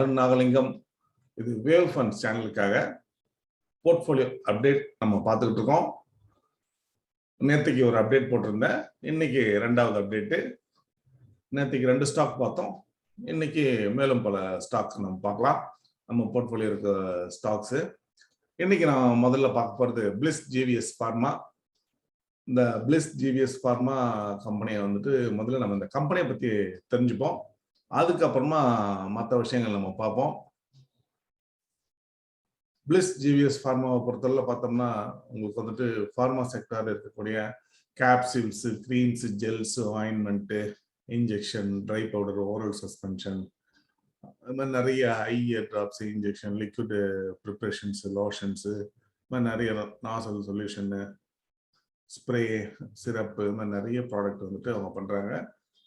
அருண் நாகலிங்கம். இது wave funds சேனலுக்காக portfolio update நம்ம பார்த்துக்கிட்டு இருக்கோம். நேற்றுக்கு ஒரு அப்டேட் போட்டிருந்தேன், இன்னைக்கு ரெண்டாவது அப்டேட்டு. நேற்றுக்கு 2 ஸ்டாக் பார்த்தோம், இன்னைக்கு மேலும் பல ஸ்டாக்ஸ் நம்ம பார்க்கலாம். நம்ம போர்ட்ஃபோலியோ இருக்க ஸ்டாக்ஸு இன்னைக்கு நான் முதல்ல பார்க்க போகிறது பிளிஸ் ஜிவிஎஸ் ஃபார்மா. இந்த பிளிஸ் ஜிவிஎஸ் ஃபார்மா கம்பெனியை வந்துட்டு முதல்ல நம்ம இந்த கம்பெனியை பற்றி தெரிஞ்சுப்போம், அதுக்கப்புறமா மற்ற விஷயங்கள் நம்ம பார்ப்போம். பிளிஸ் ஜிவிஎஸ் ஃபார்மாவை பொறுத்தவரை பார்த்தோம்னா உங்களுக்கு வந்துட்டு ஃபார்மா செக்டார் இருக்கக்கூடிய capsules, creams, gels, ointment, injection, dry powder, oral suspension, அது மாதிரி நிறைய ஐ drops, injection, liquid preparations, lotions, இது மாதிரி நிறைய நாசல் சொல்யூஷனு, ஸ்ப்ரே, சிரப்பு, இது மாதிரி நிறைய ப்ராடக்ட் வந்துட்டு அவங்க பண்ணுறாங்க.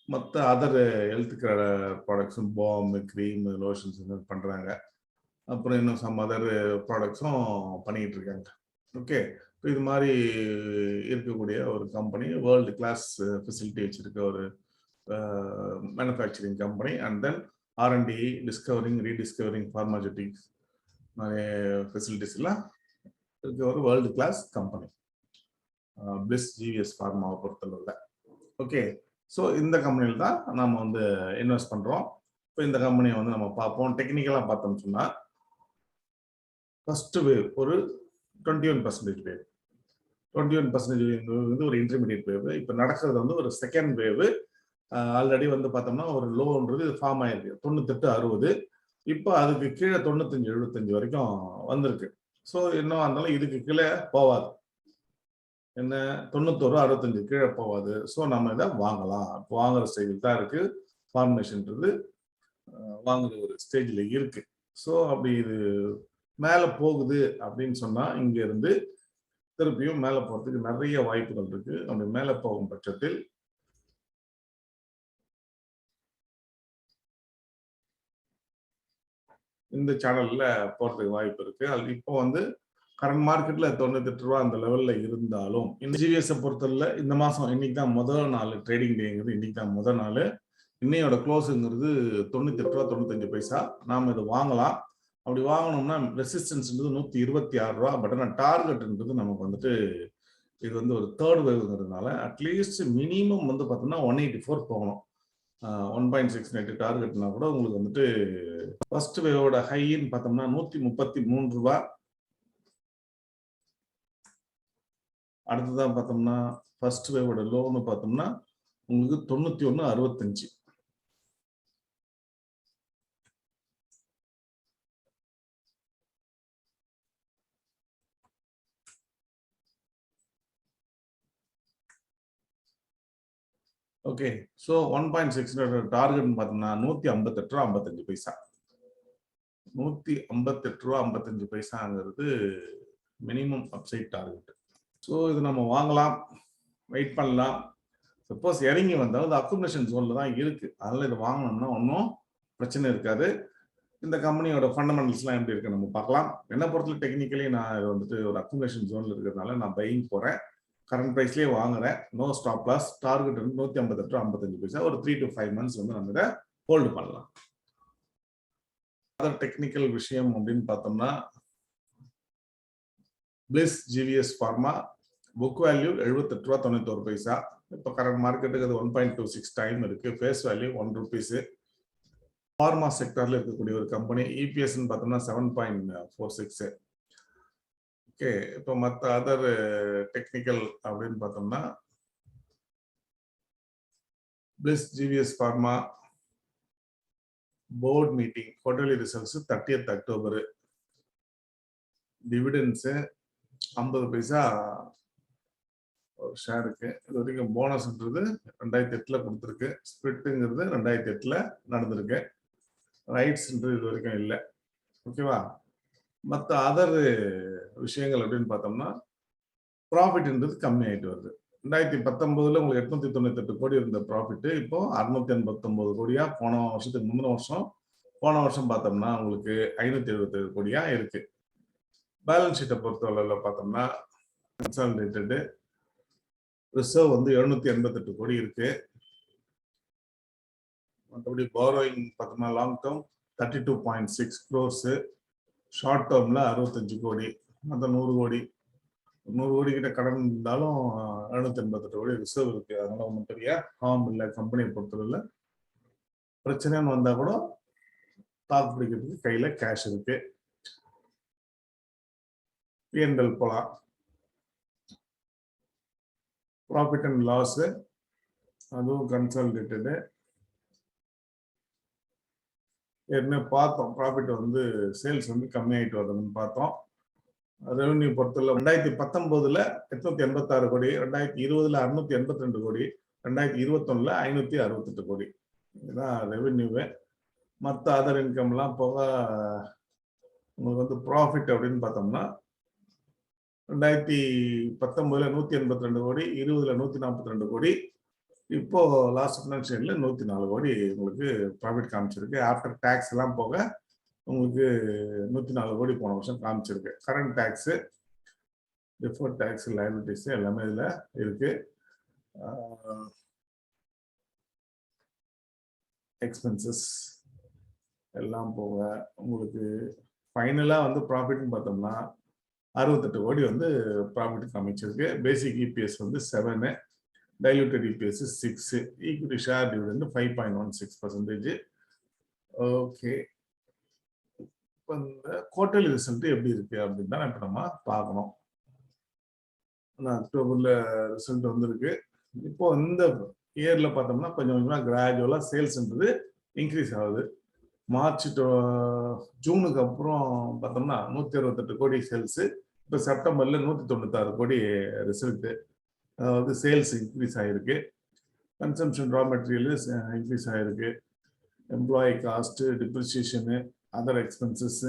மற்ற அதர் ஹெல்த் கேர் ப்ராடக்ட்ஸும் பாம், க்ரீம், லோஷன்ஸ் பண்ணுறாங்க. அப்புறம் இன்னும் சம் அதர் ப்ராடக்ட்ஸும் பண்ணிக்கிட்டு இருக்காங்க. ஓகே, இப்போ இது மாதிரி இருக்கக்கூடிய ஒரு கம்பெனி, வேர்ல்டு கிளாஸ் ஃபெசிலிட்டி வச்சுருக்க ஒரு manufacturing company. And then R&D, discovering, rediscovering pharmaceutics நிறைய ஃபெசிலிட்டிஸ் எல்லாம் இருக்க ஒரு world class company Bliss GVS ஃபார்மாவை பொறுத்தளவில். ஓகே, ஸோ இந்த கம்பெனியில் தான் நம்ம வந்து இன்வெஸ்ட் பண்ணுறோம். இப்போ இந்த கம்பெனியை வந்து நம்ம பார்ப்போம். டெக்னிக்கலாக பார்த்தோம்னு சொன்னால் ஃபர்ஸ்ட் வேவ் ஒரு 21% வேவ், 21% வந்து ஒரு இன்டர்மீடியட் வேவ். இப்போ நடக்கிறது வந்து ஒரு செகண்ட் வேவ். ஆல்ரெடி வந்து பார்த்தோம்னா ஒரு லோன்றது ஃபார்ம் ஆயிருக்கு 98-60. இப்போ அதுக்கு கீழே 95-75 வரைக்கும் வந்திருக்கு. ஸோ என்ன இருந்தாலும் இதுக்கு கீழே போகாது, என்ன 91-65 கீழே போகாது. ஸோ நம்ம இதை வாங்கலாம். இப்போ வாங்குற ஸ்டேஜில் தான் இருக்கு, ஃபார்மேஷன்ன்றது வாங்குற ஒரு ஸ்டேஜில் இருக்கு. ஸோ அப்படி இது மேலே போகுது அப்படின்னு சொன்னால் இங்க இருந்து திருப்பியும் மேலே போகிறதுக்கு நிறைய வாய்ப்புகள் இருக்கு. அப்படி மேலே போகும் பட்சத்தில் இந்த சேனல்ல போறதுக்கு வாய்ப்பு இருக்கு. அது இப்போ வந்து கரண்ட் மார்க்கெட்ல 98 ரூபா அந்த லெவல்ல இருந்தாலும் இந்த ஜிவிஎஸ் பொறுத்தவரை இந்த மாசம் இன்னைக்கு தான் முதல் நாள் ட்ரேடிங் டேங்கிறது, இன்னைக்கு தான் முதல் நாள். இன்னையோட க்ளோஸுங்கிறது 98 ரூபா 95 பைசா. நாம இதை வாங்கலாம். அப்படி வாங்கணும்னா ரெசிஸ்டன்ஸ்ன்றது 126 ரூபா. பட் ஆனால் டார்கெட்ன்றது நமக்கு வந்துட்டு இது வந்து ஒரு தேர்ட் வேவ்ங்கிறதுனால அட்லீஸ்ட் மினிமம் வந்து பார்த்தோம்னா 184 போகணும். 1.69 டார்கெட்னா கூட உங்களுக்கு வந்துட்டு ஃபர்ஸ்ட் வேவோட ஹைன்னு பார்த்தோம்னா 133 ரூபா. அடுத்ததான் பார்த்தோம்னா ஃபர்ஸ்ட் வேவோட லோன்னு பார்த்தோம்னா உங்களுக்கு 91.65. ஓகே, ஸோ 1.6 டார்கெட்னு பார்த்தோம்னா 158 ரூபா 55 பைசா. 158 ரூபா 55 பைசாங்கிறது மினிமம் அப்சைட் டார்கெட். ஸோ இது நம்ம வாங்கலாம், வெயிட் பண்ணலாம். சப்போஸ் இறங்கி வந்தாலும் இது அக்குமுலேஷன் ஜோன்ல தான் இருக்கு, அதனால இதை வாங்கினோம்னா ஒன்றும் பிரச்சனை இருக்காது. இந்த கம்பெனியோட ஃபண்டமெண்டல்ஸ்லாம் எப்படி இருக்கு நம்ம பார்க்கலாம். என்ன பொறுத்தவரை டெக்னிக்கலி நான் இது வந்துட்டு ஒரு அக்குமுலேஷன் ஜோன்ல இருக்கிறதுனால நான் பையிங் போறேன். கரண்ட் ப்ரைஸ்லேயே வாங்குறேன், நோ ஸ்டாப் லாஸ். டார்கெட் வந்து 158 ரூபா 55 பைசா. ஒரு 3 to 5 months வந்து நம்ம இதை ஹோல்டு பண்ணலாம். அதர் டெக்னிக்கல் விஷயம் அப்படின்னு பார்த்தோம்னா Bliss GVS pharma book value 78 ரூபா 91 பைசா. இப்போ கரண்ட் மார்க்கெட்டுக்கு அது 1.26 டைம் இருக்கு. Face value 1 rupees. ஃபார்மா செக்டர்ல இருக்கக்கூடிய ஒரு கம்பெனி. இபிஎஸ்ன்னு பார்த்தோம்னா 7.46. ஓகே, இப்போ மற்ற அதர் டெக்னிக்கல் அப்படின்னு பார்த்தோம்னா Bliss GVS Pharma board meeting quarterly results 30th October. Dividends 50 paisa ஒரு ஷேருக்கு. இது வரைக்கும் போனஸ்ன்றது 2008 கொடுத்துருக்கு. ஸ்பிரிட்டுங்கிறது 2008 நடந்திருக்கு. ரைட்ஸ்ன்றது இது வரைக்கும் இல்லை. ஓகேவா? மற்ற அதர் விஷயங்கள் அப்படின்னு பார்த்தோம்னா ப்ராஃபிட்ன்றது கம்மி ஆகிட்டு வருது. 2019 உங்களுக்கு 898 கோடி இருந்த ப்ராஃபிட் இப்போ 689 கோடியா போன வருஷத்துக்கு முந்தின வருஷம். போன வருஷம் பார்த்தோம்னா உங்களுக்கு 577 கோடியா இருக்கு. பேலன்ஸ் ஷீட்டை பொறுத்தவரையில் பார்த்தோம்னா கன்சாலிடேட்டடு ரிசர்வ் வந்து 788 கோடி இருக்கு. மற்றபடி பாரோயிங் பார்த்தோம்னா லாங் டேர்ம் 32.6 crores. ஷார்ட் டேர்ம்ல 65 கோடி, மொத்தம் 100 கோடி. 100 கோடி கிட்ட கடன் இருந்தாலும் 788 கோடி ரிசர்வ் இருக்கு. அதனால ஒன்றும் பெரிய ஹார்ம் இல்லை. கம்பெனியை பொறுத்தவரை பிரச்சனைன்னு வந்தா கூட தாக்கு பிடிக்கிறதுக்கு கையில கேஷ் இருக்கு. பிஎன்எல் போலாம். ப்ராஃபிட் அண்ட் லாஸ் அதுவும் கன்சாலிடேட்டடு. ஏற்கனவே பார்த்தோம், ப்ராஃபிட் வந்து சேல்ஸ் வந்து கம்மியாயிட்டு வருதுன்னு பார்த்தோம். ரெவன்யூ பொறுத்தவரை 2019 886 கோடி, 2020 682 கோடி, 2021 568 கோடி. இதுதான் ரெவன்யூவே. மற்ற அதர் இன்கம்லாம் போக உங்களுக்கு வந்து ப்ராஃபிட் அப்படின்னு பார்த்தோம்னா 2019 182 கோடி, 20 142 கோடி, இப்போ லாஸ்ட் ஃபினான்ஷியல்ல 104 கோடி உங்களுக்கு ப்ராஃபிட் காமிச்சிருக்கு. ஆஃப்டர் டேக்ஸ் எல்லாம் போக உங்களுக்கு 104 கோடி போன வருஷம் காமிச்சிருக்கு. Current tax, deferred tax, liabilities எல்லாமே இதுல இருக்கு. எக்ஸ்பென்சஸ் எல்லாம் போக உங்களுக்கு ஃபைனலா வந்து ப்ராஃபிட்னு பார்த்தோம்னா 68 கோடி வந்து ப்ராஃபிட் காமிச்சிருக்கு. பேசிக் இபிஎஸ் வந்து 7, diluted EPS 6, equity share dividend 5.16%. Okay, இப்போ இந்த குவார்டர்லி ரிசல்ட் எப்படி இருக்கு அப்படின்னு தான் இப்போ நம்ம பார்க்கணும். அக்டோபர்ல ரிசல்ட் வந்திருக்கு. இப்போ இந்த இயர்ல பார்த்தோம்னா கொஞ்சம் கொஞ்சமா கிராஜுவலா சேல்ஸ்ன்றது இன்க்ரீஸ் ஆகுது. மார்ச் ஜூனுக்கு அப்புறம் பார்த்தோம்னா 168 கோடி சேல்ஸ். இப்போ செப்டம்பர்ல 196 கோடி ரிசல்ட். அதாவது சேல்ஸ் இன்க்ரீஸ் ஆகிருக்கு. கன்சம்ஷன் ரா மெட்டீரியல் இன்க்ரீஸ் ஆகிருக்கு. Employee cost, depreciation, other expenses,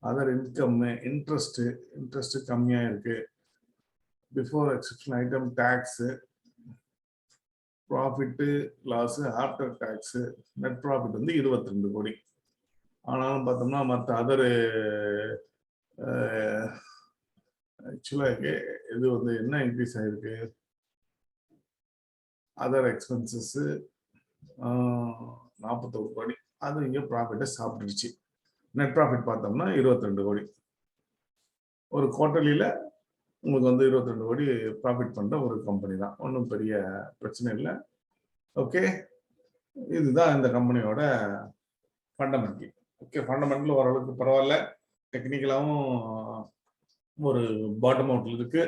other income, interest கம்மியாக இருக்கு. Before exceptional item tax, profit loss after tax, net profit வந்து 22 கோடி. ஆனாலும் பார்த்தோம்னா மற்ற அதர் ஆக்சுவலாக இது வந்து என்ன இன்க்ரீஸ் ஆகிருக்கு, அதர் எக்ஸ்பென்சஸ் 41 கோடி, அது இங்கே ப்ராஃபிட்டை சாப்பிட்டுருச்சு. நெட் ப்ராஃபிட் பார்த்தோம்னா 22 கோடி. ஒரு குவார்டர்லியில் உங்களுக்கு வந்து 22 கோடி ப்ராஃபிட் பண்ணுற ஒரு கம்பெனி தான். ஒன்றும் பெரிய பிரச்சனை இல்லை. ஓகே, இதுதான் இந்த கம்பெனியோட ஃபண்டமெண்டல். ஓகே, ஃபண்டமெண்டல் ஓரளவுக்கு பரவாயில்ல. டெக்னிக்கலாகவும் ஒரு பாட்டம் அவுட்ல இருக்கு.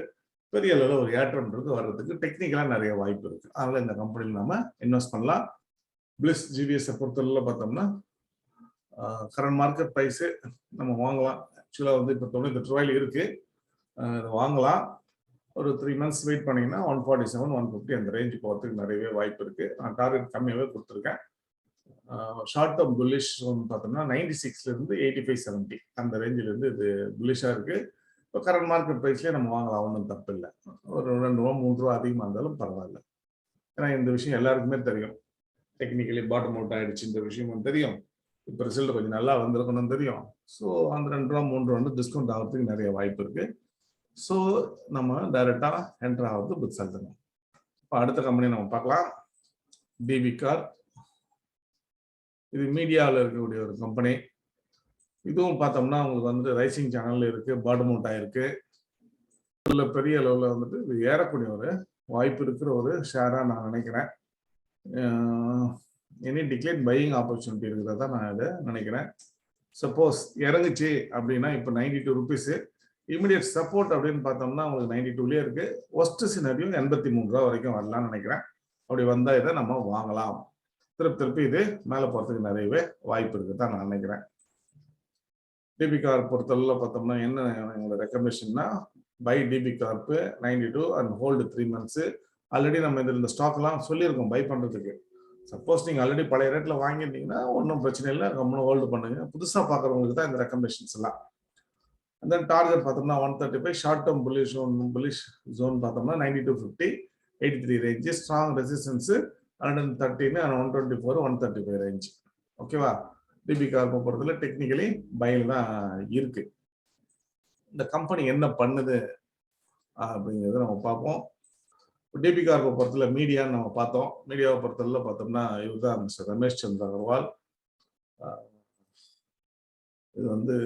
பெரிய அளவில் ஒரு ஏற்றம்ன்றது வர்றதுக்கு டெக்னிக்கலாக நிறைய வாய்ப்பு இருக்கு. அதனால இந்த கம்பெனியில் நாம இன்வெஸ்ட் பண்ணலாம். பிளிஸ் ஜிவிஎஸ் பொறுத்தவரையில் பார்த்தோம்னா கரண்ட் மார்க்கெட் ப்ரைஸு நம்ம வாங்கலாம். ஆக்சுவலாக வந்து இப்போ 98 ரூபாயில இருக்கு. வாங்கலாம். ஒரு 3 months வெயிட் பண்ணீங்கன்னா 147, 150 அந்த ரேஞ்சு போகிறதுக்கு நிறையவே வாய்ப்பு இருக்கு. நான் டார்கெட் கம்மியாகவே கொடுத்துருக்கேன். ஷார்ட் டேர்ம் புல்லிஷ் பார்த்தோம்னா 96 இருந்து 85, 70 அந்த ரேஞ்சில் இருந்து இது புல்லிஷாக இருக்கு. இப்போ கரண்ட் மார்க்கெட் ப்ரைஸ்லேயே நம்ம வாங்கலாம், ஒன்றும் தப்பு இல்லை. ஒரு 2 ரூபா 3 ரூபா அதிகமாக இருந்தாலும் பரவாயில்ல. ஏன்னா இந்த விஷயம் எல்லாருக்குமே தெரியும். டெக்னிக்கலி பாட்டம் அவுட் ஆயிடுச்சு இந்த விஷயமும் தெரியும். இப்போ ரிசல்ட் கொஞ்சம் நல்லா வந்திருக்கணும் தெரியும். ஸோ அந்த 2 ரூபா 3 ரூபா வந்து டிஸ்கவுண்ட் ஆகிறதுக்கு நிறைய வாய்ப்பு இருக்கு. ஸோ நம்ம டைரக்டாக என்டர் ஆகிறது புத்திசாலித்தனங்க. இப்போ அடுத்த கம்பெனி நம்ம பார்க்கலாம். DB Corp. இது மீடியாவில் இருக்கக்கூடிய ஒரு கம்பெனி. இதுவும் பார்த்தோம்னா உங்களுக்கு வந்து ரைசிங் சேனல் இருக்கு, பாட்டம் அவுட் ஆயிருக்கு. இதில் பெரிய அளவில் வந்துட்டு இது ஏறக்கூடிய ஒரு வாய்ப்பு இருக்கிற ஒரு ஷேராக நான் நினைக்கிறேன். எனி டிக்ளைன் பையிங் ஆப்பர்ச்சுனிட்டி இருக்கிறதா நான் இதை நினைக்கிறேன். சப்போஸ் இறங்குச்சு அப்படின்னா இப்போ 92 ருபீஸு. இமிடியட் சப்போர்ட் அப்படின்னு பார்த்தோம்னா உங்களுக்கு 92லயே இருக்கு. ஒஸ்ட் சினாரியோ 83 ரூபா வரைக்கும் வரலாம்னு நினைக்கிறேன். அப்படி வந்தால் இதை நம்ம வாங்கலாம். திருப்பி இது மேலே போகிறதுக்கு நிறையவே வாய்ப்பு இருக்கு தான் நான் நினைக்கிறேன். டிபி கார்ப் பொறுத்தளவில் பார்த்தோம்னா என்ன எங்களோட ரெக்கமெண்டேஷன்னா buy DB Corp 92 and hold 3 months. Already நம்ம இதில் இந்த ஸ்டாக்லாம் சொல்லியிருக்கோம் பை பண்ணுறதுக்கு. சப்போஸ் நீங்கள் ஆல்ரெடி பழைய ரேட்டில் வாங்கியிருந்தீங்கன்னா ஒன்றும் பிரச்சனை இல்லை, கம்முன்னு ஹோல்டு பண்ணுங்க. புதுசாக பார்க்குறவங்களுக்கு தான் இந்த ரெக்கமெண்டேஷன்ஸ் எல்லாம். தென் டார்கெட் பார்த்தோம்னா 135. ஷார்ட் டேர்ம் புல்லிஷ் ஜோன் பார்த்தோம்னா 9250, 83 range. Strong resistance 113 and 124, 135 range. ஓகேவா? டிபி கார்ப்பை பொறுத்தவரை டெக்னிக்கலி பையில் தான் இருக்கு. இந்த கம்பெனி என்ன பண்ணுது அப்படிங்கிறத நம்ம பார்ப்போம். டிபி கார்ப்பை பொறுத்தவரை மீடியான்னு நம்ம பார்த்தோம். மீடியாவை பொறுத்தவரை பார்த்தோம்னா இவர் தான் மிஸ்டர் ரமேஷ் சந்திர அகர்வால். இது வந்து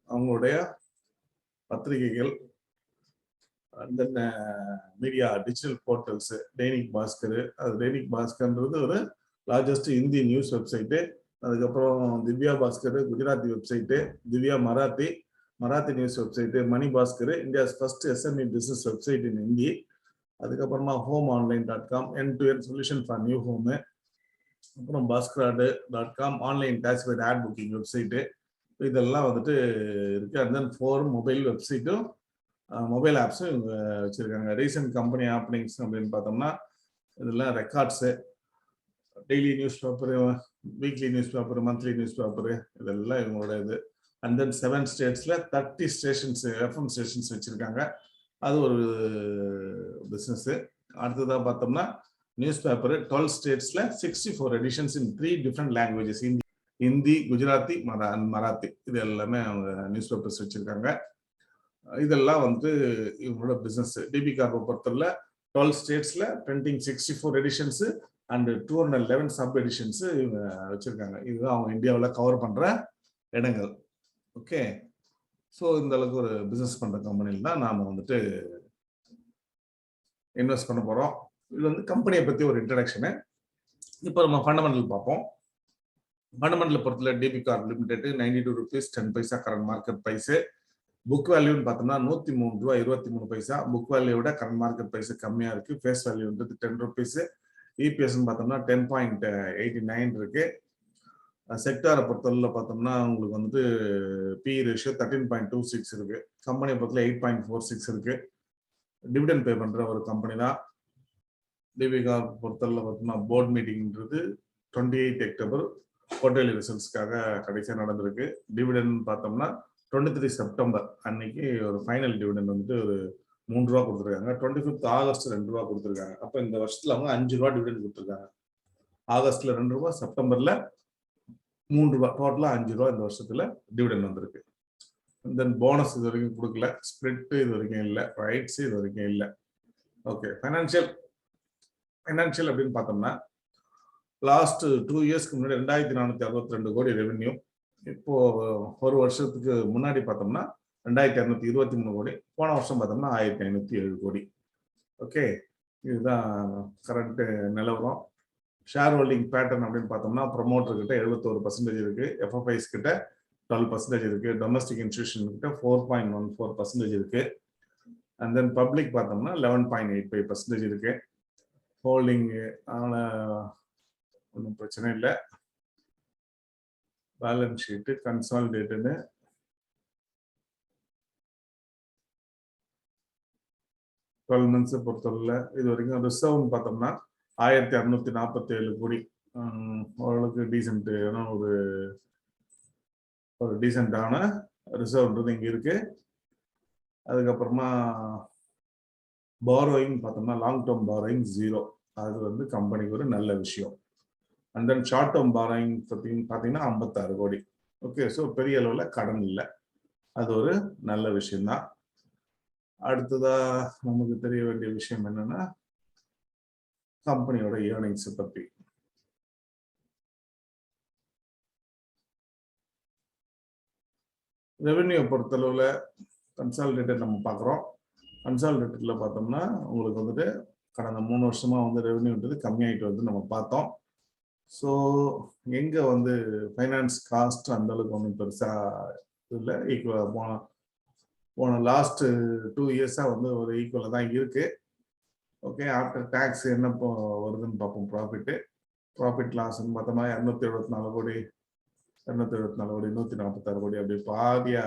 அவங்களுடைய பத்திரிகைகள், then media digital portals, Dainik Bhaskar. அது தைனிக் பாஸ்கர்ன்றது ஒரு லார்ஜஸ்ட் இந்தி நியூஸ் வெப்சைட்டு. அதுக்கப்புறம் Divya Bhaskar Gujarati website, Divya Marathi news website, money Bhaskar India's first SME business website in Hindi. அதுக்கப்புறமா homeonline.com end-to-end solution for new home. அப்புறம் பாஸ்கராடு.com online classified ad booking website. இதெல்லாம் வந்துட்டு இருக்கு. அண்ட் தென் 4 மொபைல் வெப்சைட்டும் மொபைல் ஆப்ஸும் இவங்க வச்சிருக்காங்க. ரீசெண்ட் கம்பெனி ஆப்பனிங்ஸ் அப்படின்னு பார்த்தோம்னா இதெல்லாம் records, daily news paper, weekly news paper, monthly news paper, இதெல்லாம் இவங்களோட இது. And then 7 ஸ்டேட்ஸ்ல 30 stations FM stations வச்சிருக்காங்க. அது ஒரு பிஸ்னஸ். அடுத்ததாக பார்த்தோம்னா நியூஸ் பேப்பர் 12 ஸ்டேட்ஸ்ல 64 எடிஷன்ஸ் இன் 3 டிஃப்ரெண்ட் லாங்குவேஜஸ், ஹிந்தி, குஜராத்தி, மராத்தி. இது எல்லாமே அவங்க நியூஸ் பேப்பர்ஸ் வச்சிருக்காங்க. இதெல்லாம் வந்து இவங்களோட பிசினஸ். டிபி கார்பை பொறுத்தவரை 12 ஸ்டேட்ஸ்ல printing 64 editions and 211 sub editions இவங்க வச்சிருக்காங்க. இதுதான் அவங்க இந்தியாவில் கவர் பண்ற இடங்கள். ஓகே, ஸோ இந்த அளவுக்கு ஒரு பிசினஸ் பண்ற கம்பெனியில் தான் நாம வந்துட்டு இன்வெஸ்ட் பண்ண போறோம். இது வந்து கம்பெனியை பத்தி ஒரு இன்ட்ரடக்ஷனு. இப்போ நம்ம ஃபண்டமெண்டல் பார்ப்போம். ஃபண்டமெண்டல் பொறுத்தல DB corp limited 92 rupees 10 paisa current market price. Book வேல்யூன்னு பார்த்தோம்னா 103 ரூபா 23 பைசா. புக் வேல்யூ விட கரண்ட் மார்க்கெட் பிரைஸ் கம்மியா இருக்கு. Face வேல்யூன்றது 10 rupees. இபிஎஸ்ன்னு பார்த்தோம்னா 10.89 இருக்கு. செக்டாரை பொறுத்தவரையில் பார்த்தோம்னா உங்களுக்கு வந்துட்டு பி ரேஷியோ 13.26 இருக்கு. கம்பெனியை பொறுத்தல 8.46 இருக்கு. டிவிடெண்ட் பே பண்ற ஒரு கம்பெனி தான். டிபி கார்ப் பொறுத்தவரையில் பார்த்தோம்னா போர்ட் மீட்டிங்ன்றது 28 அக்டோபர் குவார்டர்லி ரிசல்ட்ஸ்க்காக கடைசியாக நடந்திருக்கு. டிவிடெண்ட் பார்த்தோம்னா 23 செப்டம்பர் அன்னைக்கு ஒரு ஃபைனல் டிவிடெண்ட் வந்துட்டு ஒரு 3 ரூபா கொடுத்துருக்காங்க. 25 ஆகஸ்ட் 2 ரூபா கொடுத்துருக்காங்க. அப்போ இந்த வருஷத்துல அவங்க 5 ரூபா டிவிடெண்ட் கொடுத்துருக்காங்க. ஆகஸ்ட்ல 2 ரூபா, செப்டம்பர்ல 3 ரூபா, டோட்டலா 5 ரூபா இந்த வருஷத்துல டிவிடெண்ட் வந்திருக்கு. தென் போனஸ் இது வரைக்கும் கொடுக்கல, ஸ்பிரிட் இது வரைக்கும் இல்லை, ரைட்ஸ் இது வரைக்கும் இல்லை. ஓகே, ஃபைனான்சியல் அப்படின்னு பார்த்தோம்னா லாஸ்ட் 2 இயர்ஸ்க்கு முன்னாடி 2462 கோடி ரெவென்யூ. இப்போ ஒரு வருஷத்துக்கு முன்னாடி பார்த்தோம்னா 2223 கோடி. போன வருஷம் பார்த்தோம்னா 1507 கோடி. ஓகே, இதுதான் கரண்ட் நிலவரம். ஷேர் ஹோல்டிங் பேட்டர்ன் அப்படின்னு பார்த்தோம்னா ப்ரொமோட்டர் கிட்ட 71% இருக்கு, எஃப்எஃப்ஐஸ் கிட்ட 12% இருக்கு, டொமஸ்டிக் இன்ஸ்டிடியூஷன் கிட்ட 4.14% இருக்கு. அண்ட் தென் பப்ளிக் பார்த்தோம்னா 11.85% இருக்கு. ஹோல்டிங் ஒன்றும் பிரச்சனை இல்லை. பேலன்ஸ் ஷீட்டு கன்சாலிடேட்டடு months பொறுத்தவரை இது வரைக்கும் ரிசர்வ்னு பார்த்தோம்னா 1647 கோடி. ஓரளவுக்கு டீசென்டான ஒரு டீசென்டான ரிசர்வ்ன்றது இங்க இருக்கு. அதுக்கப்புறமா பாரோயிங் பார்த்தோம்னா லாங் டேர்ம் பாரோயிங் 0. அது வந்து கம்பெனிக்கு ஒரு நல்ல விஷயம். And then short term borrowing பார்த்தீங்கன்னா 56 கோடி. ஓகே, ஸோ பெரிய அளவில் கடன் இல்லை, அது ஒரு நல்ல விஷயம்தான். அடுத்ததா நமக்கு தெரிய வேண்டிய விஷயம் என்னன்னா கம்பெனியோட ஏர்னிங்ஸ் பத்தி. ரெவென்யூ பொறுத்தளவுல கன்சாலிடேட்டட் நம்ம பார்க்குறோம். கன்சாலிடேட்டட்ல பார்த்தோம்னா உங்களுக்கு வந்துட்டு கடந்த 3 வருஷமா வந்து ரெவென்யூன்றது கம்மியாயிட்டு வந்து நம்ம பார்த்தோம். ஸோ எங்க வந்து ஃபைனான்ஸ் காஸ்ட் அந்த அளவுக்கு ஒன்றும் பெருசா இல்லை, ஈக்குவல் போன லாஸ்ட் 2 இயர்ஸா வந்து ஒரு ஈக்குவலாக தான் இருக்கு. ஓகே, ஆஃப்டர் டேக்ஸ் என்ன வருதுன்னு பார்ப்போம். ப்ராஃபிட் லாஸ்ன்னு பார்த்தோம்னா 274 கோடி 146 கோடி அப்படி பாதியா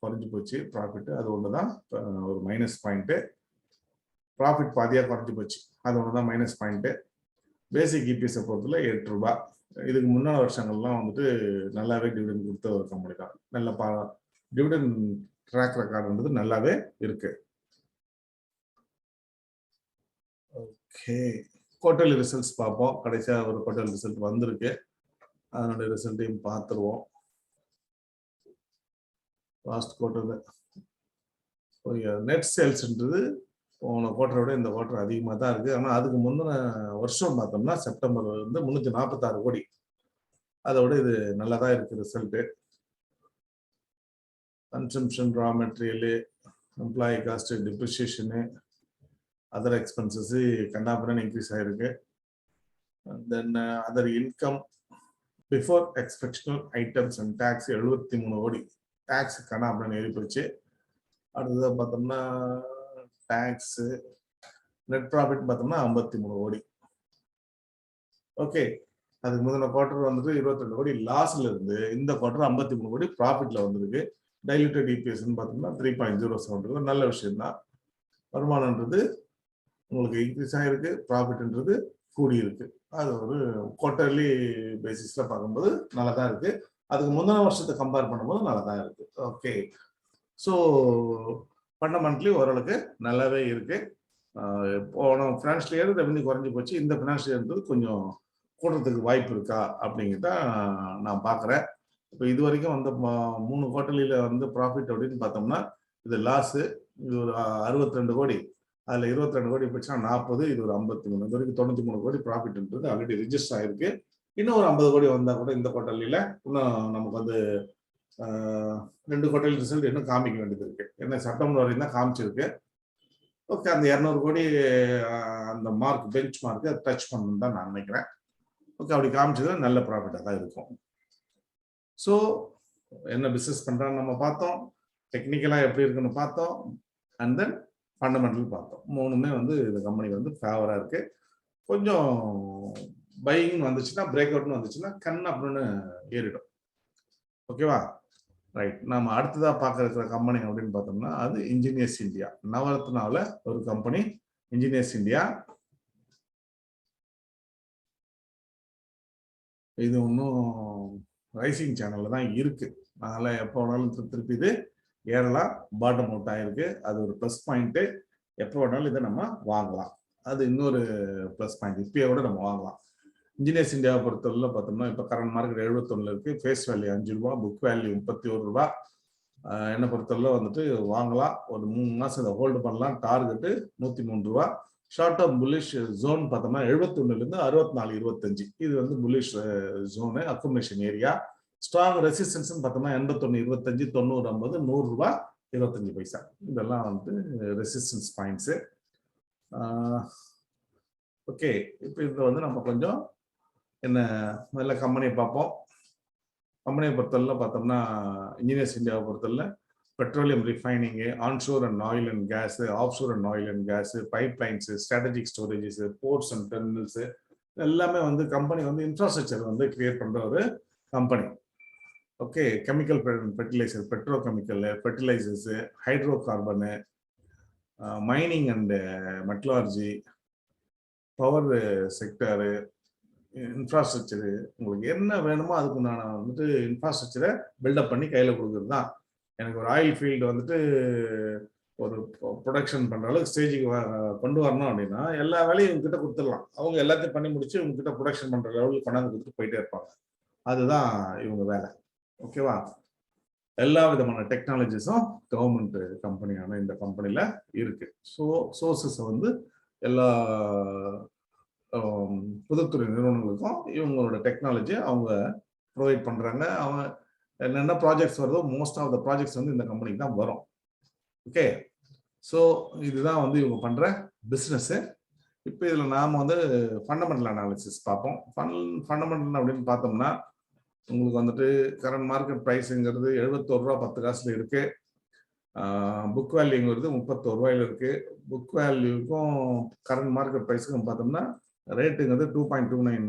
குறைஞ்சு போச்சு ப்ராஃபிட். அது ஒண்ணுதான் ஒரு மைனஸ் பாயிண்ட். ப்ராஃபிட் பாதியா குறைஞ்சு போச்சு, அது ஒண்ணுதான் மைனஸ் பாயிண்ட். பேசிக் இபிஎஸ் பொறுத்தல 8 ரூபாய். இதுக்கு முன்னாடி வருஷங்கள்லாம் வந்துட்டு நல்லாவே டிவிடெண்ட் கொடுத்த ஒரு கம்பெனி தான். நல்ல டிவிடெண்ட் ட்ராக் ரெக்கார்டுன்றது நல்லாவே இருக்கு. ஓகே, குவார்டர்லி ரிசல்ட்ஸ் பார்ப்போம். கடைசியா ஒரு குவார்டர்லி ரிசல்ட் வந்திருக்கு, அதனுடைய ரிசல்ட்டையும் பார்த்துருவோம். லாஸ்ட் குவார்டர் நெட் சேல்ஸ்ன்றது போன குவார்டரோட இந்த குவார்டர் அதிகமாக தான் இருக்கு. ஆனால் அதுக்கு முந்தின வருஷம் பார்த்தோம்னா செப்டம்பர் வந்து 346 கோடி. அதோட இது நல்லா தான் இருக்கு result. Consumption, raw material, employee cost, depreciation, other expenses கண்டாபுரன் இன்க்ரீஸ் ஆயிருக்கு. Then other income before exceptional items and tax 73 கோடி டேக்ஸ் கண்டாபுரன் ஏறி போச்சு. அடுத்ததாக பார்த்தோம்னா டேக்ஸ் நெட் ப்ராஃபிட் பார்த்தோம்னா 53 கோடி. ஓகே, அதுக்கு முதல்ல குவார்டர் வந்துட்டு 22 கோடி லாஸ்ல இருந்து இந்த குவார்டர் 53 கோடி ப்ராஃபிட்ல வந்திருக்கு. டைல்யூட்டட் இபிஎஸ்ன்னு பார்த்தோம்னா 3.07 நல்ல விஷயம் தான். வருமானன்றது உங்களுக்கு இன்க்ரீஸ் ஆகிருக்கு, ப்ராஃபிட்ன்றது கூடி இருக்கு. அது ஒரு குவார்டர்லி பேசிஸ்ல பார்க்கும்போது நல்லா தான் இருக்கு. அதுக்கு முந்தின வருஷத்தை கம்பேர் பண்ணும்போது நல்லா தான் இருக்கு. ஓகே, ஸோ ஃபண்டமெண்டலி ஓரளவுக்கு நல்லாவே இருக்கு. போன ஃபினான்ஷியல் இயர் ரெவன்யூ குறைஞ்சி போச்சு. இந்த ஃபினான்ஷியல் இயர் கொஞ்சம் கூடுறதுக்கு வாய்ப்பு இருக்கா அப்படிங்கிறத நான் பார்க்குறேன். இப்போ இது வரைக்கும் வந்து 3 குவார்டர்லியில் வந்து ப்ராஃபிட் அப்படின்னு பார்த்தோம்னா இது லாஸு, இது ஒரு 62 கோடி, அதில் 22 கோடி போச்சுன்னா 40, இது ஒரு 53, இது வரைக்கும் 93 கோடி ப்ராஃபிட்ன்றது ஆல்ரெடி ரிஜிஸ்டர் ஆயிருக்கு. இன்னும் ஒரு 50 கோடி வந்தால் கூட இந்த குவார்டர்லியில் இன்னும் நமக்கு வந்து 2 குவார்டர்லி ரிசல்ட் இன்னும் காமிக்க வேண்டியது இருக்கு. ஏன்னா செப்டம்பர் வரையும் தான் காமிச்சிருக்கு. ஓகே, அந்த 200 கோடி அந்த மார்க், பெஞ்ச் மார்க்கு டச் பண்ணணும்னு தான் நான் நினைக்கிறேன். ஓகே, அப்படி காமிச்சது நல்ல ப்ராஃபிட்டாக தான் இருக்கும். ஸோ என்ன பிஸ்னஸ் பண்ணுறான்னு நம்ம பார்த்தோம், டெக்னிக்கலாக எப்படி இருக்குன்னு பார்த்தோம், அண்ட் தென் ஃபண்டமெண்டல் பார்த்தோம். மூணுமே வந்து இந்த கம்பெனிக்கு வந்து ஃபேவராக இருக்கு. கொஞ்சம் பையிங் வந்துச்சுன்னா, பிரேக் அவுட்னு வந்துச்சுன்னா கண் அப்படின்னு ஏறிடும். ஓகேவா, ரைட். நம்ம அடுத்ததாக பார்க்க இருக்கிற கம்பெனி அப்படின்னு பார்த்தோம்னா அது இன்ஜினியர்ஸ் இந்தியா. நவரத்னாவில் ஒரு கம்பெனி இன்ஜினியர்ஸ் இந்தியா. இது ஒன்றும் ரைசிங் சேனலில் தான் இருக்கு. அதனால் எப்போ வேணாலும் திருப்பி இது ஏறலாம், பாட்டம் அவுட் ஆகிருக்கு. அது ஒரு ப்ளஸ் பாயிண்ட்டு. எப்போ வேணாலும் இதை நம்ம வாங்கலாம். அது இன்னொரு ப்ளஸ் பாயிண்ட். இப்பயே கூட நம்ம வாங்கலாம். இன்ஜினியர்ஸ் இந்தியாவை பொறுத்தவரை பார்த்தோம்னா இப்போ கரண்ட் மார்க்கெட் 71 இருக்கு. ஃபேஸ் வேல்யூ 5 ரூபா, புக் வேல்யூ 31 ரூபா. என்னை பொறுத்தவரை வந்துட்டு வாங்கலாம். ஒரு 3 மாதம் இதை ஹோல்டு பண்ணலாம். டார்கெட்டு 103 ரூபா. ஷார்ட் டேர்ம் புல்லிஷ் ஜோன் பார்த்தோம்னா 71லேருந்து 64.25. இது வந்து bullish zone, accumulation area. Strong resistance பார்த்தோம்னா 81.25, 90, 50, 100 ரூபா 25 பைசா. இதெல்லாம் வந்து ரெசிஸ்டன்ஸ் பாயிண்ட்ஸு. ஓகே, இப்போ இதில் வந்து நம்ம கொஞ்சம் என்ன முதல்ல கம்பெனியை பார்ப்போம். கம்பெனியை பொறுத்தவரை பார்த்தோம்னா இன்ஜினியர்ஸ் இந்தியாவை பொறுத்தவரை petroleum refining, onshore and oil and gas, offshore and oil and gas, pipelines, strategic storages, ports and terminals, எல்லாமே வந்து கம்பெனி வந்து இன்ஃப்ராஸ்ட்ரக்சர் வந்து கிரியேட் பண்ணுற ஒரு company. Okay, chemical fertiliser, petrochemical fertilisers, hydrocarbon, mining and metallurgy, power sector, infrastructure, உங்களுக்கு என்ன வேணுமோ அதுக்கு நான் வந்துட்டு இன்ஃப்ராஸ்ட்ரக்சரை பில்டப் பண்ணி கையில் கொடுக்குறது தான். எனக்கு ஒரு ஆயில் ஃபீல்டு வந்துட்டு ஒரு ப்ரொடக்ஷன் பண்ணுற அளவுக்கு ஸ்டேஜுக்கு கொண்டு வரணும் அப்படின்னா எல்லா வேலையும் இவங்ககிட்ட கொடுத்துடலாம். அவங்க எல்லாத்தையும் பண்ணி முடிச்சு இவங்ககிட்ட ப்ரொடக்ஷன் பண்ணுற லெவலுக்கு கொண்டாந்து கொடுத்துட்டு போயிட்டே இருப்பாங்க. அதுதான் இவங்க வேலை. ஓகேவா, எல்லா விதமான டெக்னாலஜிஸும் கவர்மெண்ட் கம்பெனியான இந்த கம்பெனியில் இருக்கு. ஸோ சோர்சஸை வந்து எல்லா பொதுத்துறை நிறுவனங்களுக்கும் இவங்களோட டெக்னாலஜி அவங்க ப்ரொவைட் பண்ணுறாங்க. அவங்க என்னென்ன ப்ராஜெக்ட்ஸ் வருதோ மோஸ்ட் ஆஃப் த ப்ராஜெக்ட்ஸ் வந்து இந்த கம்பெனிக்கு தான் வரும். ஓகே, ஸோ இதுதான் வந்து இவங்க பண்ணுற பிஸ்னஸ்ஸு. இப்போ இதில் நாம் வந்து ஃபண்டமெண்டல் அனாலிசிஸ் பார்ப்போம். ஃபண்டமெண்டல் அப்படின்னு பார்த்தோம்னா உங்களுக்கு வந்துட்டு கரண்ட் மார்க்கெட் ப்ரைஸுங்கிறது 71 ரூபா 10 காசுல இருக்குது. புக் வேல்யூங்கிறது 31 ரூபாயில் இருக்குது. புக் வேல்யூக்கும் கரண்ட் மார்க்கெட் ப்ரைஸுக்கும் பார்த்தோம்னா ரேட்டுங்கிறது 2.29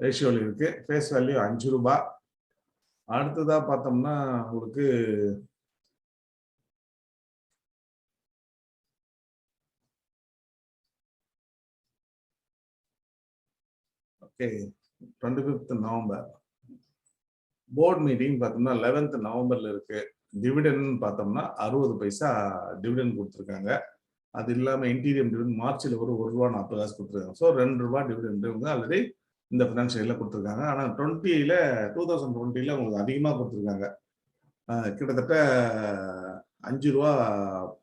ரேஷியோவில் இருக்குது. ஃபேஸ் வேல்யூ 5 ரூபா. அடுத்ததா பார்த்தோம்னா உங்களுக்கு okay 25th November board meeting பார்த்தோம்னா 11th நவம்பர்ல இருக்கு. டிவிடெண்ட் பார்த்தோம்னா 60 பைசா டிவிடெண்ட் கொடுத்துருக்காங்க. அது இல்லாமல் இன்டீரியர் டிவிடெண்ட் மார்ச்சில் ஒரு 1 ரூபா 40 காசு கொடுத்துருக்காங்க. ஸோ 2 ரூபா டிவிடெண்ட் இவங்க ஆல்ரெடி இந்த ஃபினான்ஷியலில் கொடுத்துருக்காங்க. ஆனால் 2020 உங்களுக்கு அதிகமாக கொடுத்துருக்காங்க. கிட்டத்தட்ட 5 ரூபா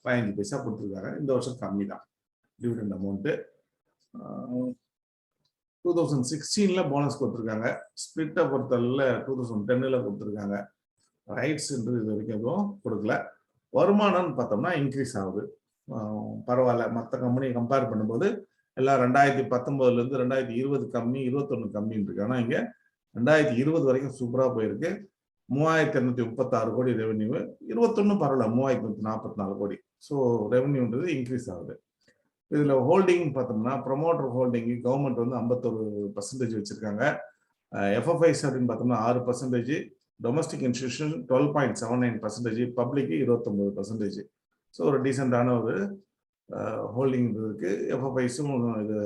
15 பைசா கொடுத்துருக்காங்க. இந்த வருஷம் கம்மி தான் டிவிடெண்ட் அமௌண்ட்டு. 2016 போனஸ் கொடுத்துருக்காங்க. ஸ்பிளிட்டை பொறுத்தவரையில் 2010 கொடுத்துருக்காங்க. ரைட்ஸ்ன்றது இது வரைக்கும் எதுவும் கொடுக்கல. வருமானம்னு பார்த்தோம்னா இன்க்ரீஸ் ஆகுது. பரவாயில்ல, மற்ற கம்பெனியை கம்பேர் பண்ணும்போது எல்லாம் 2019 2020 கம்மி, 21 கம்மின்னு இருக்கு. ஆனால் இங்கே 2020 வரைக்கும் சூப்பராக போயிருக்கு. 3236 கோடி ரெவென்யூ, 21 பரவாயில்ல 3144 கோடி. ஸோ ரெவென்யூன்றது இன்க்ரீஸ் ஆகுது. இதில் ஹோல்டிங் பார்த்தோம்னா ப்ரொமோட்டர் ஹோல்டிங் கவர்மெண்ட் வந்து 51% வச்சிருக்காங்க. எஃப்எஃப்ஐஸ் அப்படின்னு பார்த்தோம்னா 6%, டொமஸ்டிக் இன்ஸ்டிடியூஷன் 12.79%, பப்ளிக் 29%. ஸோ ஒரு டீசெண்டான ஒரு ஹோல்டிங் இருக்கு. எஃப்எஃப்ஐஸும் இது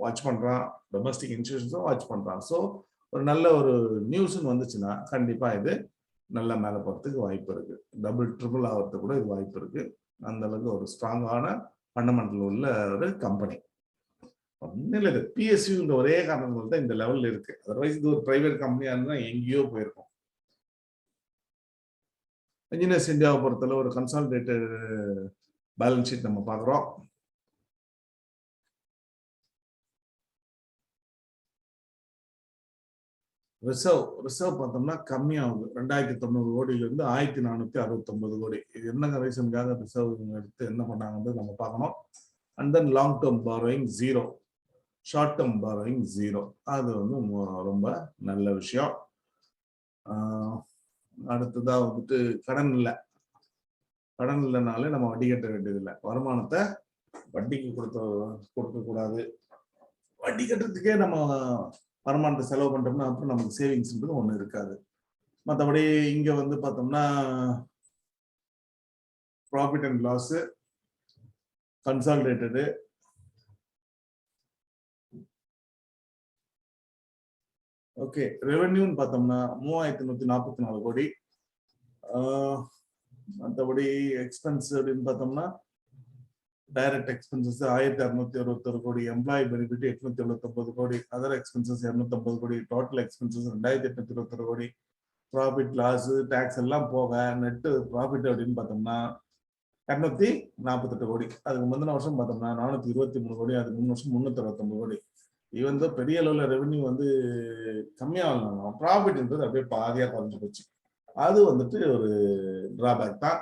வாட்ச் பண்ணுறான், டொமஸ்டிக் இன்ஸ்டிடியூஷன்ஸும் வாட்ச் பண்ணுறான். ஸோ ஒரு நல்ல ஒரு நியூஸ்ன்னு வந்துச்சுன்னா கண்டிப்பாக இது நல்ல மேலே போகிறதுக்கு வாய்ப்பு இருக்கு. டபுள் ட்ரிபிள் ஆகிறதுக்கு கூட இது வாய்ப்பு இருக்கு. அந்த அளவுக்கு ஒரு ஸ்ட்ராங்கான ஃபண்டமெண்டல் உள்ள ஒரு கம்பெனி. ஒன்றும் இல்லை, பிஎஸ்யூன்ற ஒரே காரணங்கள் தான் இந்த லெவலில் இருக்கு. அதர்வைஸ் இது ஒரு பிரைவேட் கம்பெனியாக இருந்தால் எங்கேயோ போயிருக்கும். இன்ஜினியர்ஸ் இந்தியாவை பொறுத்தளவு ஒரு கன்சாலிடேட்டட் பேலன்ஸ் ஷீட் நம்ம பார்க்குறோம். ரிசர்வ் பார்த்தோம்னா கம்மியாகுது. 2900 கோடியிலிருந்து 1469 கோடி. இது என்ன ரீசனுக்காக ரிசர்வ் எடுத்து என்ன பண்ணாங்கன்றது நம்ம பார்க்கணும். And then long term borrowing 0, short term borrowing 0. அது வந்து ரொம்ப நல்ல விஷயம். அடுத்ததா வந்துட்டு கடன் இல்லைனாலே நம்ம வட்டி கட்ட வேண்டியதில்லை. வருமானத்தை வட்டிக்கு கொடுக்கக்கூடாது. வட்டி கட்டுறதுக்கே நம்ம வருமானத்தை செலவு பண்ணிட்டோம்னா அப்புறம் நமக்கு சேவிங்ஸ்ன்றது ஒன்று இருக்காது. மற்றபடி இங்கே வந்து பார்த்தோம்னா ப்ராஃபிட் அண்ட் லாஸ் கன்சாலிடேட்டடு, ஓகே. ரெவென்யூன்னு பார்த்தோம்னா 3144 கோடி. மற்றபடி எக்ஸ்பென்ஸ் அப்படின்னு பார்த்தோம்னா டைரக்ட் எக்ஸ்பென்சஸ் 1661 கோடி, எம்ப்ளாயி பெனிஃபிட் 879 கோடி, அதர் எக்ஸ்பென்சஸ் 250 கோடி, டோட்டல் எக்ஸ்பென்சஸ் 2821 கோடி. ப்ராஃபிட் லாஸ் டேக்ஸ் எல்லாம் போக நெட்டு ப்ராஃபிட் அப்படின்னு பார்த்தோம்னா 248 கோடி. அதுக்கு முந்தின வருஷம் பார்த்தோம்னா 423 கோடி, அதுக்கு முந்தின வருஷம் 369 கோடி. இவன் தான் பெரிய அளவில் ரெவென்யூ வந்து கம்மியாக ப்ராஃபிட்ன்றது அப்படியே பாதியாக குறைஞ்சு போச்சு. அது வந்துட்டு ஒரு டிராபேக் தான்.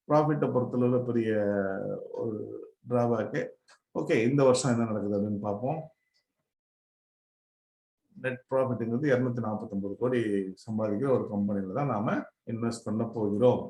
ப்ராஃபிட்டை பொறுத்தளவில் பெரிய ஒரு டிராபேக்கு. ஓகே, இந்த வருஷம் என்ன நடக்குது அப்படின்னு பார்ப்போம். நெட் ப்ராஃபிட்ங்கிறது 249 கோடி சம்பாதிக்கிற ஒரு கம்பெனியில தான் நாம இன்வெஸ்ட் பண்ண போகிறோம்.